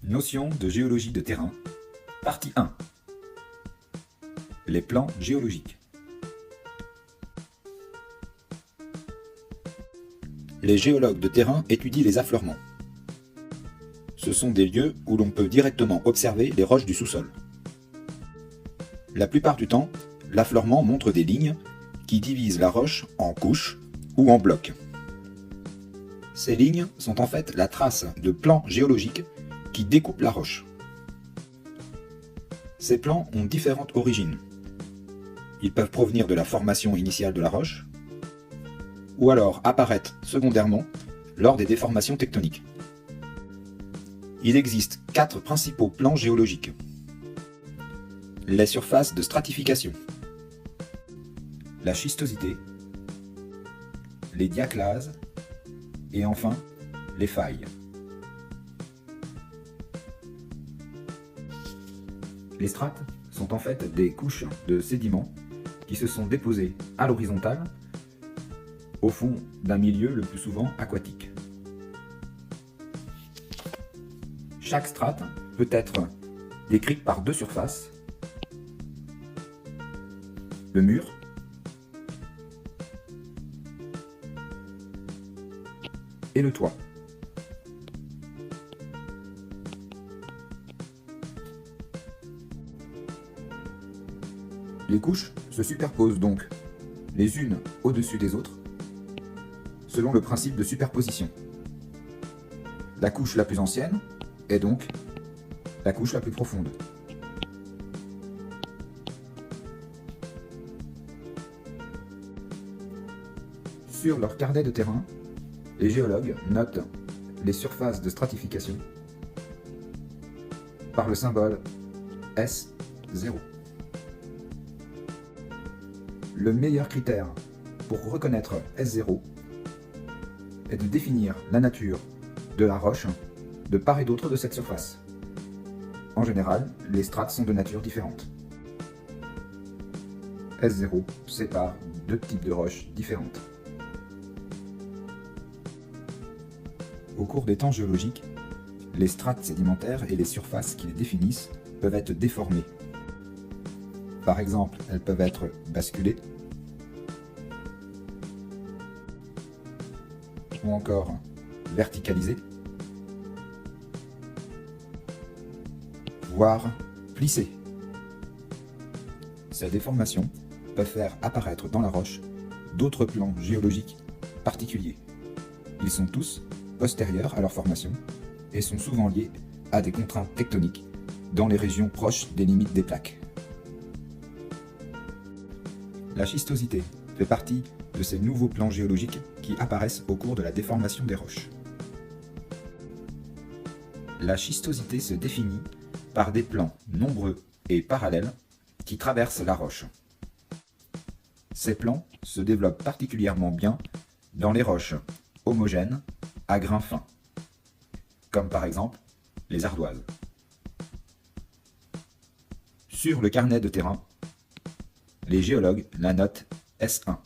Notion de géologie de terrain, partie 1. Les plans géologiques. Les géologues de terrain étudient les affleurements. Ce sont des lieux où l'on peut directement observer les roches du sous-sol. La plupart du temps, l'affleurement montre des lignes qui divisent la roche en couches ou en blocs. Ces lignes sont en fait la trace de plans géologiques qui découpent la roche. Ces plans ont différentes origines. Ils peuvent provenir de la formation initiale de la roche, ou alors apparaître secondairement lors des déformations tectoniques. Il existe 4 principaux plans géologiques. Les surfaces de stratification, la schistosité, les diaclases et enfin les failles. Les strates sont en fait des couches de sédiments qui se sont déposées à l'horizontale au fond d'un milieu le plus souvent aquatique. Chaque strate peut être décrite par 2 surfaces, le mur et le toit. Les couches se superposent donc les unes au-dessus des autres selon le principe de superposition. La couche la plus ancienne est donc la couche la plus profonde. Sur leur carnet de terrain, les géologues notent les surfaces de stratification par le symbole S0. Le meilleur critère pour reconnaître S0 est de définir la nature de la roche de part et d'autre de cette surface. En général, les strates sont de nature différente. S0 sépare 2 types de roches différentes. Au cours des temps géologiques, les strates sédimentaires et les surfaces qui les définissent peuvent être déformées. Par exemple, elles peuvent être basculées ou encore verticalisées, voire plissées. Ces déformations peuvent faire apparaître dans la roche d'autres plans géologiques particuliers. Ils sont tous postérieurs à leur formation et sont souvent liés à des contraintes tectoniques dans les régions proches des limites des plaques. La schistosité fait partie de ces nouveaux plans géologiques qui apparaissent au cours de la déformation des roches. La schistosité se définit par des plans nombreux et parallèles qui traversent la roche. Ces plans se développent particulièrement bien dans les roches homogènes à grains fins, comme par exemple les ardoises. Sur le carnet de terrain, les géologues la notent S1.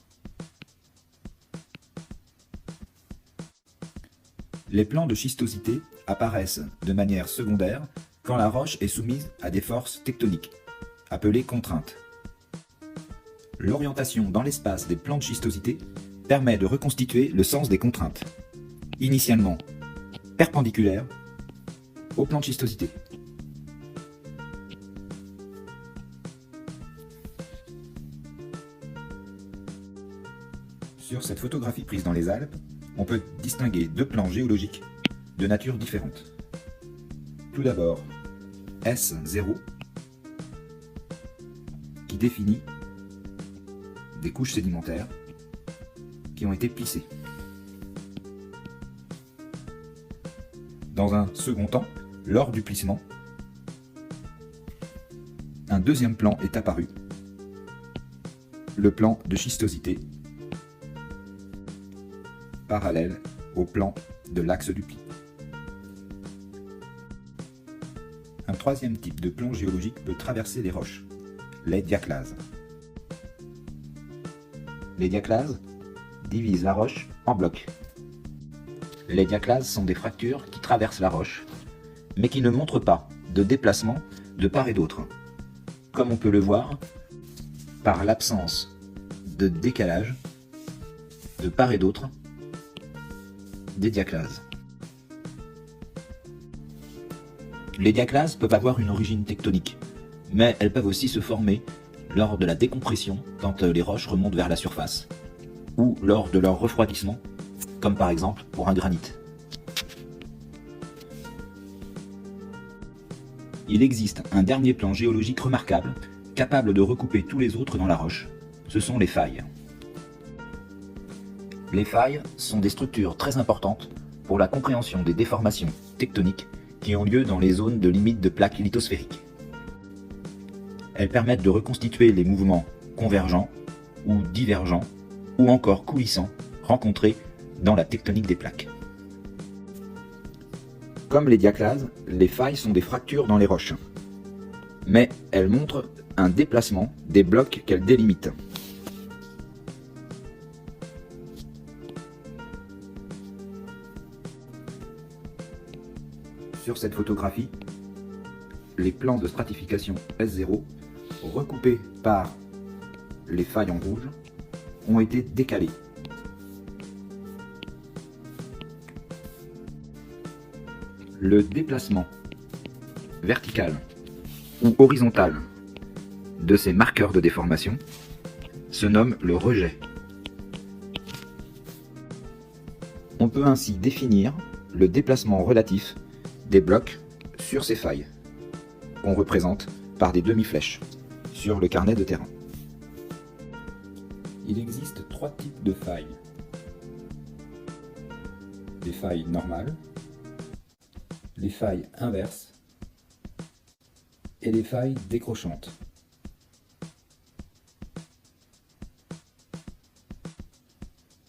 Les plans de schistosité apparaissent de manière secondaire quand la roche est soumise à des forces tectoniques, appelées contraintes. L'orientation dans l'espace des plans de schistosité permet de reconstituer le sens des contraintes, initialement perpendiculaires au plan de schistosité. Sur cette photographie prise dans les Alpes, on peut distinguer 2 plans géologiques de nature différente. Tout d'abord, S0, qui définit des couches sédimentaires qui ont été plissées. Dans un second temps, lors du plissement, un deuxième plan est apparu, le plan de schistosité, parallèle au plan de l'axe du pli. Un troisième type de plan géologique peut traverser les roches, les diaclases. Les diaclases divisent la roche en blocs. Les diaclases sont des fractures qui traversent la roche mais qui ne montre pas de déplacement de part et d'autre, comme on peut le voir par l'absence de décalage de part et d'autre des diaclases. Les diaclases peuvent avoir une origine tectonique, mais elles peuvent aussi se former lors de la décompression quand les roches remontent vers la surface, ou lors de leur refroidissement, comme par exemple pour un granit. Il existe un dernier plan géologique remarquable, capable de recouper tous les autres dans la roche. Ce sont les failles. Les failles sont des structures très importantes pour la compréhension des déformations tectoniques qui ont lieu dans les zones de limite de plaques lithosphériques. Elles permettent de reconstituer les mouvements convergents ou divergents ou encore coulissants rencontrés dans la tectonique des plaques. Comme les diaclases, les failles sont des fractures dans les roches, mais elles montrent un déplacement des blocs qu'elles délimitent. Sur cette photographie, les plans de stratification S0, recoupés par les failles en rouge, ont été décalés. Le déplacement vertical ou horizontal de ces marqueurs de déformation se nomme le rejet. On peut ainsi définir le déplacement relatif des blocs sur ces failles, qu'on représente par des demi-flèches sur le carnet de terrain. Il existe trois types de failles. Les failles normales, les failles inverses et les failles décrochantes.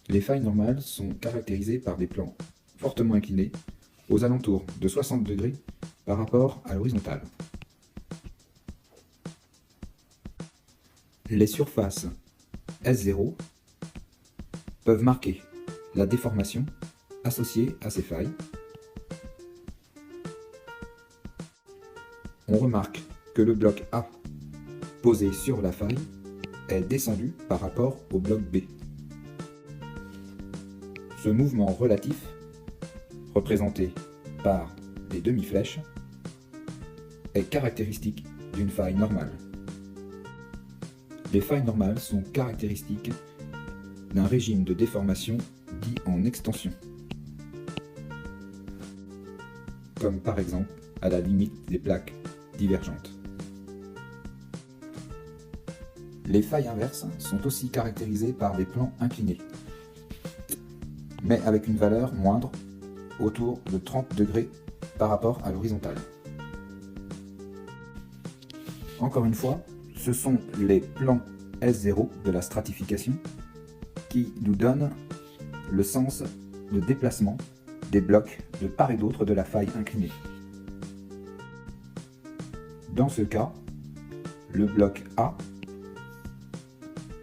Les failles normales sont caractérisées par des plans fortement inclinés aux alentours de 60 degrés par rapport à l'horizontale. Les surfaces S0 peuvent marquer la déformation associée à ces failles. On remarque que le bloc A posé sur la faille est descendu par rapport au bloc B. Ce mouvement relatif, représenté par des demi-flèches, est caractéristique d'une faille normale. Les failles normales sont caractéristiques d'un régime de déformation dit en extension, comme par exemple à la limite des plaques divergentes. Les failles inverses sont aussi caractérisées par des plans inclinés, mais avec une valeur moindre, autour de 30 degrés par rapport à l'horizontale. Encore une fois, ce sont les plans S0 de la stratification qui nous donnent le sens de déplacement des blocs de part et d'autre de la faille inclinée. Dans ce cas, le bloc A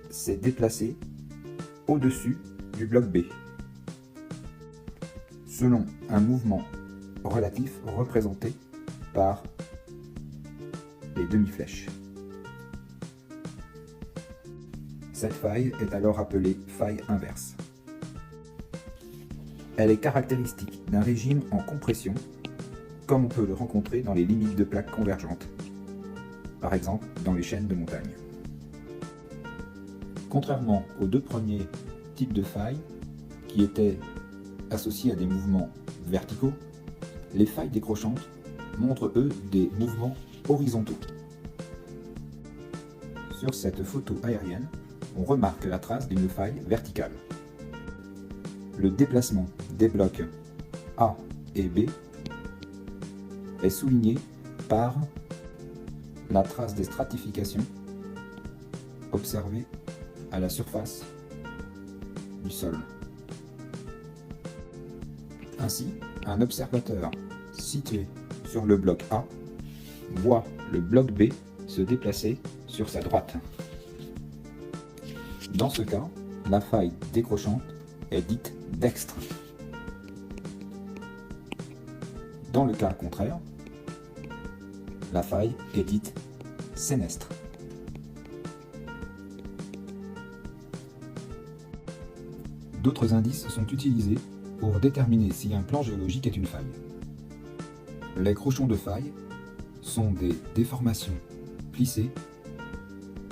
s'est déplacé au-dessus du bloc B, selon un mouvement relatif représenté par les demi-flèches. Cette faille est alors appelée faille inverse. Elle est caractéristique d'un régime en compression, comme on peut le rencontrer dans les limites de plaques convergentes, par exemple dans les chaînes de montagne. Contrairement aux deux premiers types de failles, qui étaient associés à des mouvements verticaux, les failles décrochantes montrent eux des mouvements horizontaux. Sur cette photo aérienne, on remarque la trace d'une faille verticale. Le déplacement des blocs A et B est souligné par la trace des stratifications observées à la surface du sol. Ainsi, un observateur situé sur le bloc A voit le bloc B se déplacer sur sa droite. Dans ce cas, la faille décrochante est dite dextre. Dans le cas contraire, La faille est dite sénestre. D'autres indices sont utilisés pour déterminer si un plan géologique est une faille. Les crochons de faille sont des déformations plissées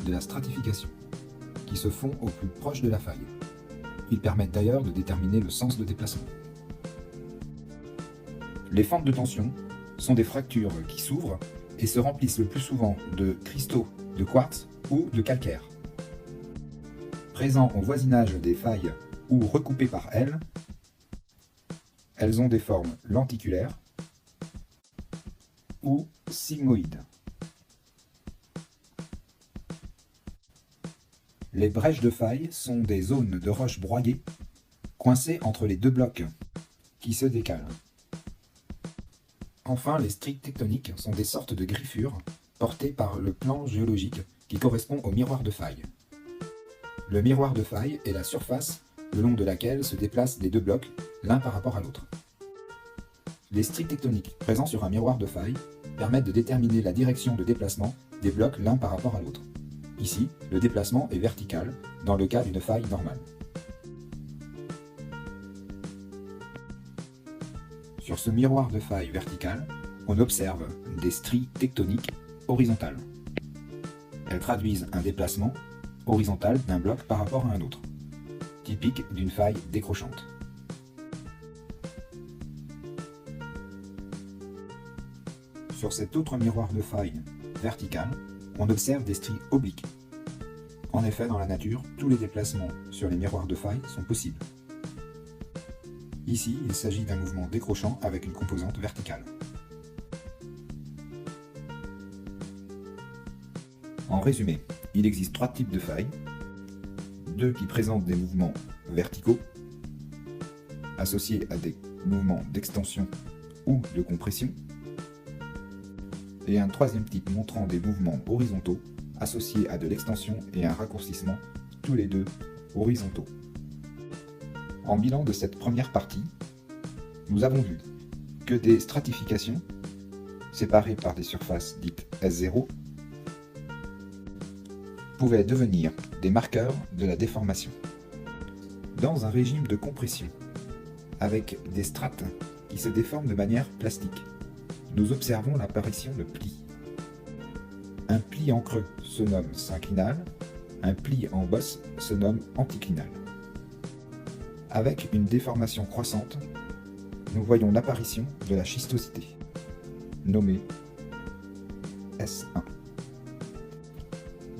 de la stratification qui se font au plus proche de la faille. Ils permettent d'ailleurs de déterminer le sens de déplacement. Les fentes de tension sont des fractures qui s'ouvrent et se remplissent le plus souvent de cristaux de quartz ou de calcaire. Présents au voisinage des failles ou recoupées par elles ont des formes lenticulaires ou sigmoïdes. Les brèches de faille sont des zones de roches broyées coincées entre les deux blocs qui se décalent. Enfin, les stries tectoniques sont des sortes de griffures portées par le plan géologique qui correspond au miroir de faille. Le miroir de faille est la surface le long de laquelle se déplacent les deux blocs l'un par rapport à l'autre. Les stries tectoniques présents sur un miroir de faille permettent de déterminer la direction de déplacement des blocs l'un par rapport à l'autre. Ici, le déplacement est vertical dans le cas d'une faille normale. Sur ce miroir de faille vertical, on observe des stries tectoniques horizontales. Elles traduisent un déplacement horizontal d'un bloc par rapport à un autre, typique d'une faille décrochante. Sur cet autre miroir de faille vertical, on observe des stries obliques. En effet, dans la nature, tous les déplacements sur les miroirs de faille sont possibles. Ici, il s'agit d'un mouvement décrochant avec une composante verticale. En résumé, il existe trois types de failles. Deux qui présentent des mouvements verticaux, associés à des mouvements d'extension ou de compression, et un troisième type montrant des mouvements horizontaux, associés à de l'extension et un raccourcissement, tous les deux horizontaux. En bilan de cette première partie, nous avons vu que des stratifications, séparées par des surfaces dites S0, pouvaient devenir des marqueurs de la déformation. Dans un régime de compression, avec des strates qui se déforment de manière plastique, nous observons l'apparition de plis. Un pli en creux se nomme synclinal, un pli en bosse se nomme anticlinal. Avec une déformation croissante, nous voyons l'apparition de la schistosité, nommée S1.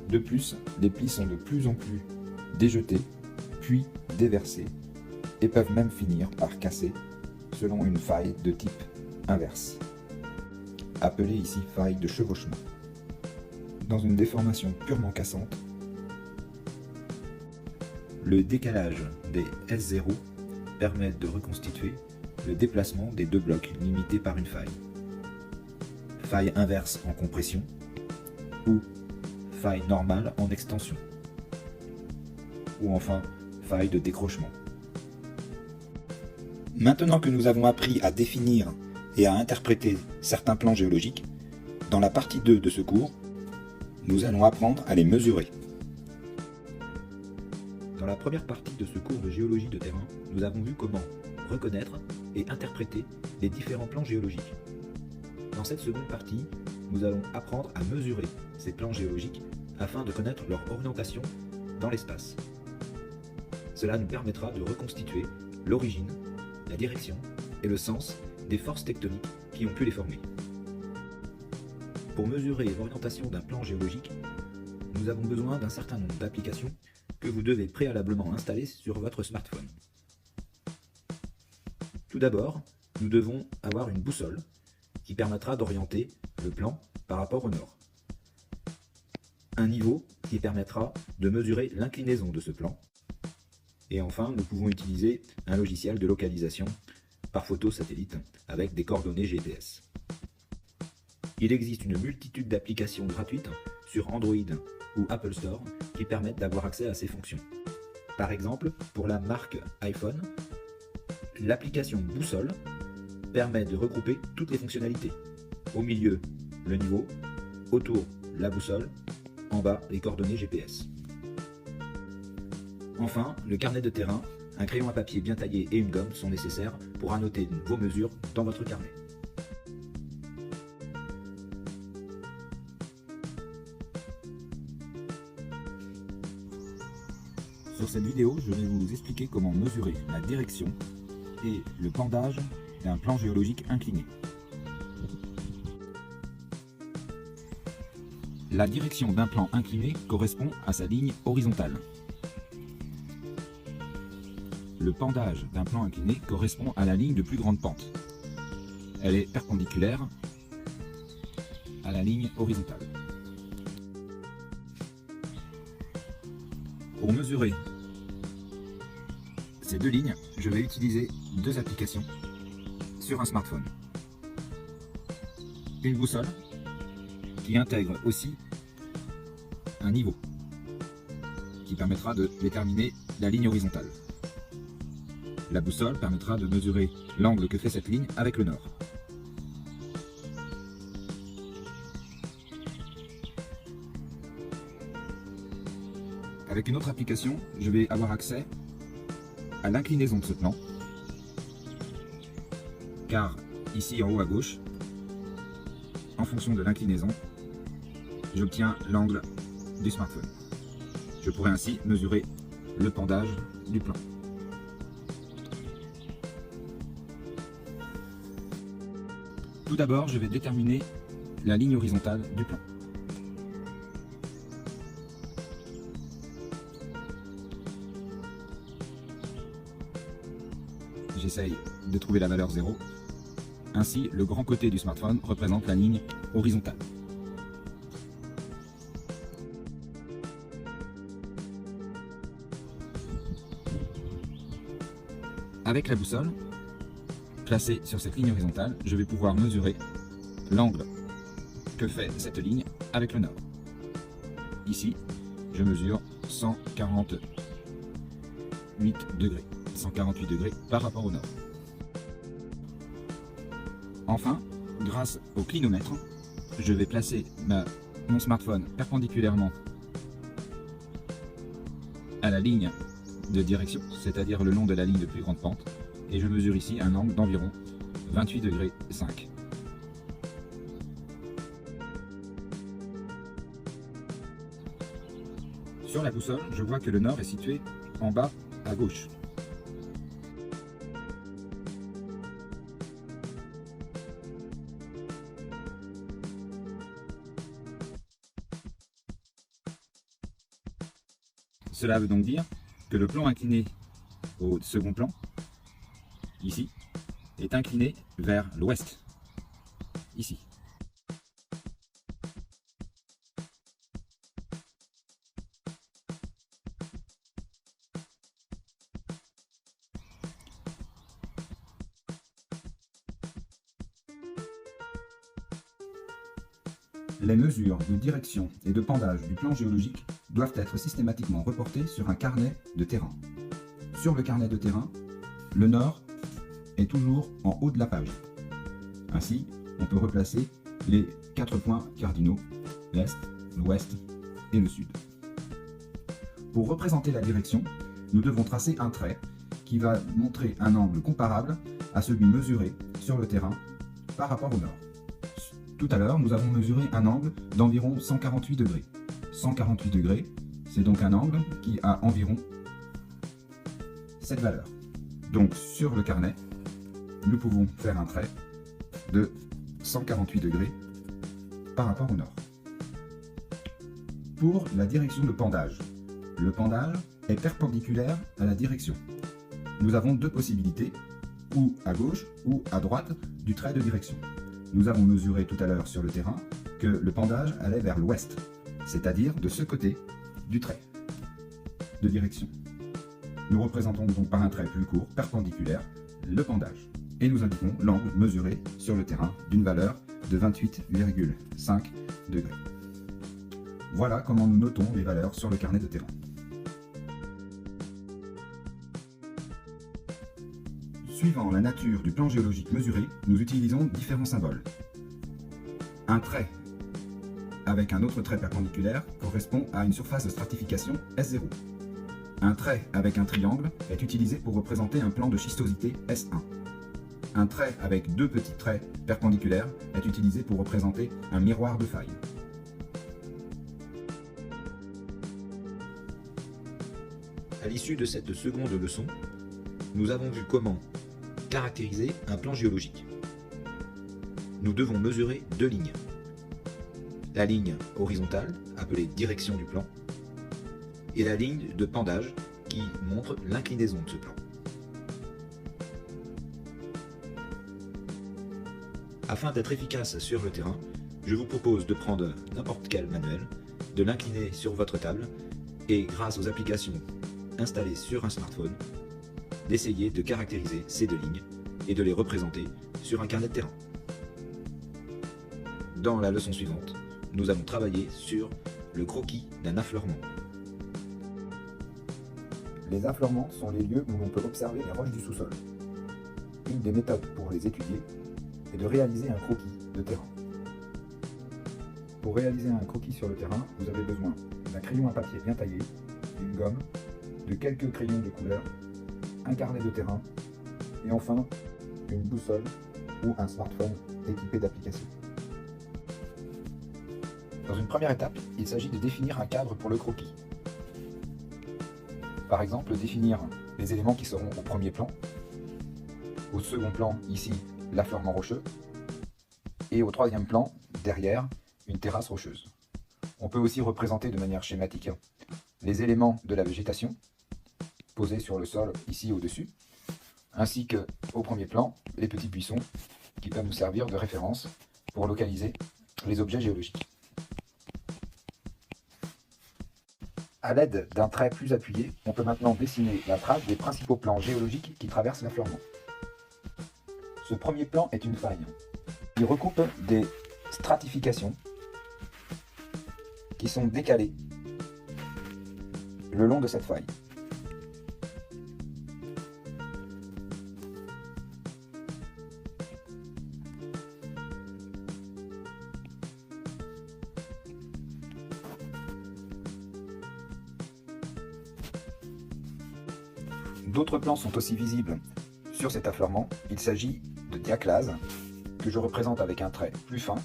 De plus, les plis sont de plus en plus déjetés, puis déversés, et peuvent même finir par casser selon une faille de type inverse, appelée ici faille de chevauchement. Dans une déformation purement cassante, le décalage des S0 permet de reconstituer le déplacement des deux blocs limités par une faille. Faille inverse en compression ou faille normale en extension, ou enfin faille de décrochement. Maintenant que nous avons appris à définir et à interpréter certains plans géologiques, dans la partie 2 de ce cours, nous allons apprendre à les mesurer. Dans la première partie de ce cours de géologie de terrain, nous avons vu comment reconnaître et interpréter les différents plans géologiques. Dans cette seconde partie, nous allons apprendre à mesurer ces plans géologiques afin de connaître leur orientation dans l'espace. Cela nous permettra de reconstituer l'origine, la direction et le sens des forces tectoniques qui ont pu les former. Pour mesurer l'orientation d'un plan géologique, nous avons besoin d'un certain nombre d'applications que vous devez préalablement installer sur votre smartphone. Tout d'abord, nous devons avoir une boussole qui permettra d'orienter le plan par rapport au nord. Un niveau qui permettra de mesurer l'inclinaison de ce plan. Et enfin, nous pouvons utiliser un logiciel de localisation par photo satellite avec des coordonnées GPS. Il existe une multitude d'applications gratuites sur Android ou Apple Store qui permettent d'avoir accès à ces fonctions. Par exemple, pour la marque iPhone, l'application Boussole permet de regrouper toutes les fonctionnalités. Au milieu, le niveau, autour la boussole, en bas les coordonnées GPS. Enfin, le carnet de terrain, un crayon à papier bien taillé et une gomme sont nécessaires pour annoter vos mesures dans votre carnet. Sur cette vidéo, je vais vous expliquer comment mesurer la direction et le pendage d'un plan géologique incliné. La direction d'un plan incliné correspond à sa ligne horizontale. Le pendage d'un plan incliné correspond à la ligne de plus grande pente. Elle est perpendiculaire à la ligne horizontale. Pour mesurer ces deux lignes, je vais utiliser deux applications sur un smartphone. Une boussole qui intègre aussi un niveau qui permettra de déterminer la ligne horizontale. La boussole permettra de mesurer l'angle que fait cette ligne avec le nord. Avec une autre application, je vais avoir accès à l'inclinaison de ce plan, car ici en haut à gauche, en fonction de l'inclinaison, j'obtiens l'angle du smartphone. Je pourrais ainsi mesurer le pendage du plan. Tout d'abord, je vais déterminer la ligne horizontale du plan. J'essaye de trouver la valeur 0. Ainsi, le grand côté du smartphone représente la ligne horizontale. Avec la boussole placée sur cette ligne horizontale, je vais pouvoir mesurer l'angle que fait cette ligne avec le nord. Ici, je mesure 148 degrés. 148 degrés par rapport au nord. Enfin, grâce au clinomètre, je vais placer mon smartphone perpendiculairement à la ligne de direction, c'est-à-dire le long de la ligne de plus grande pente, et je mesure ici un angle d'environ 28 degrés 5. Sur la boussole, je vois que le nord est situé en bas à gauche. Cela veut donc dire que le plan incliné au second plan, ici, est incliné vers l'ouest, ici. Les mesures de direction et de pendage du plan géologique doivent être systématiquement reportées sur un carnet de terrain. Sur le carnet de terrain, le nord est toujours en haut de la page. Ainsi, on peut replacer les 4 points cardinaux, l'est, l'ouest et le sud. Pour représenter la direction, nous devons tracer un trait qui va montrer un angle comparable à celui mesuré sur le terrain par rapport au nord. Tout à l'heure, nous avons mesuré un angle d'environ 148 degrés. 148 degrés, c'est donc un angle qui a environ cette valeur. Donc sur le carnet, nous pouvons faire un trait de 148 degrés par rapport au nord. Pour la direction de pendage, le pendage est perpendiculaire à la direction. Nous avons deux possibilités, ou à gauche ou à droite du trait de direction. Nous avons mesuré tout à l'heure sur le terrain que le pendage allait vers l'ouest, c'est-à-dire de ce côté du trait de direction. Nous représentons donc par un trait plus court, perpendiculaire, le pendage. Et nous indiquons l'angle mesuré sur le terrain d'une valeur de 28,5 degrés. Voilà comment nous notons les valeurs sur le carnet de terrain. Suivant la nature du plan géologique mesuré, nous utilisons différents symboles. Un trait avec un autre trait perpendiculaire correspond à une surface de stratification S0. Un trait avec un triangle est utilisé pour représenter un plan de schistosité S1. Un trait avec deux petits traits perpendiculaires est utilisé pour représenter un miroir de faille. À l'issue de cette seconde leçon, nous avons vu comment caractériser un plan géologique. Nous devons mesurer deux lignes. La ligne horizontale, appelée direction du plan, et la ligne de pendage qui montre l'inclinaison de ce plan. Afin d'être efficace sur le terrain, je vous propose de prendre n'importe quel manuel, de l'incliner sur votre table et grâce aux applications installées sur un smartphone, d'essayer de caractériser ces deux lignes et de les représenter sur un carnet de terrain. Dans la leçon suivante, nous allons travailler sur le croquis d'un affleurement. Les affleurements sont les lieux où l'on peut observer les roches du sous-sol. Une des méthodes pour les étudier est de réaliser un croquis de terrain. Pour réaliser un croquis sur le terrain, vous avez besoin d'un crayon à papier bien taillé, d'une gomme, de quelques crayons de couleur, un carnet de terrain et enfin une boussole ou un smartphone équipé d'applications. Dans une première étape, il s'agit de définir un cadre pour le croquis. Par exemple, définir les éléments qui seront au premier plan, au second plan, ici, l'affleurement rocheux, et au troisième plan, derrière, une terrasse rocheuse. On peut aussi représenter de manière schématique les éléments de la végétation, posés sur le sol, ici au-dessus, ainsi que, au premier plan, les petits buissons qui peuvent nous servir de référence pour localiser les objets géologiques. À l'aide d'un trait plus appuyé, on peut maintenant dessiner la trace des principaux plans géologiques qui traversent l'affleurement. Ce premier plan est une faille. Il recoupe des stratifications qui sont décalées le long de cette faille. D'autres plans sont aussi visibles sur cet affleurement. Il s'agit de diaclases que je représente avec un trait plus fin,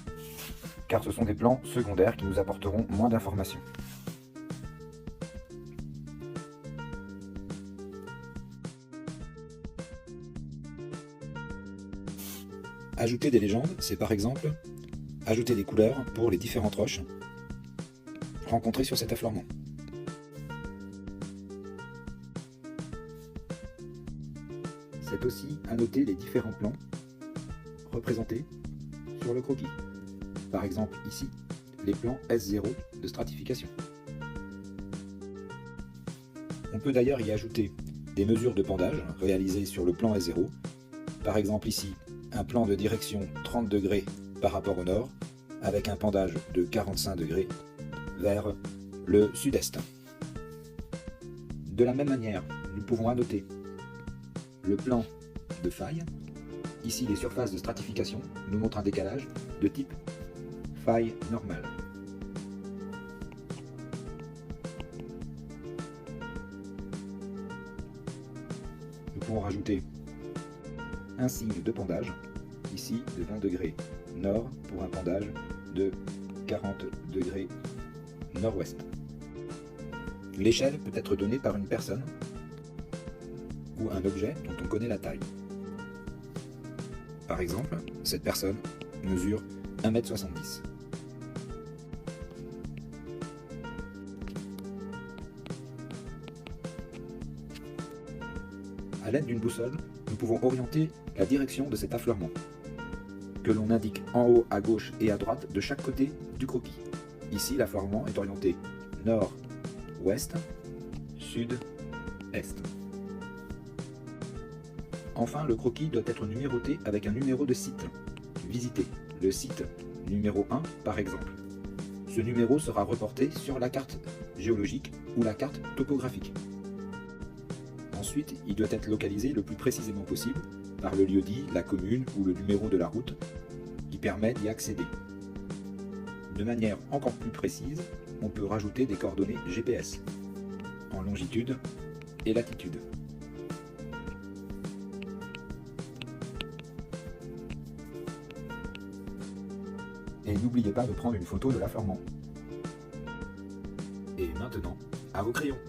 car ce sont des plans secondaires qui nous apporteront moins d'informations. Ajouter des légendes, c'est par exemple ajouter des couleurs pour les différentes roches rencontrées sur cet affleurement. C'est aussi annoter les différents plans représentés sur le croquis. Par exemple ici, les plans S0 de stratification. On peut d'ailleurs y ajouter des mesures de pendage réalisées sur le plan S0. Par exemple ici, un plan de direction 30 degrés par rapport au nord, avec un pendage de 45 degrés vers le sud-est. De la même manière, nous pouvons annoter le plan de faille. Ici, les surfaces de stratification nous montrent un décalage de type faille normale. Nous pouvons rajouter un signe de pendage, ici de 20 degrés nord pour un pendage de 40 degrés nord-ouest. L'échelle peut être donnée par une personne ou un objet dont on connaît la taille. Par exemple, cette personne mesure 1,70 m. À l'aide d'une boussole, nous pouvons orienter la direction de cet affleurement, que l'on indique en haut, à gauche et à droite de chaque côté du croquis. Ici, l'affleurement est orienté nord-ouest, sud-est. Enfin, le croquis doit être numéroté avec un numéro de site visité, le site numéro 1 par exemple. Ce numéro sera reporté sur la carte géologique ou la carte topographique. Ensuite, il doit être localisé le plus précisément possible par le lieu-dit, la commune ou le numéro de la route qui permet d'y accéder. De manière encore plus précise, on peut rajouter des coordonnées GPS en longitude et latitude. Et n'oubliez pas de prendre une photo de l'affleurement. Et maintenant, à vos crayons!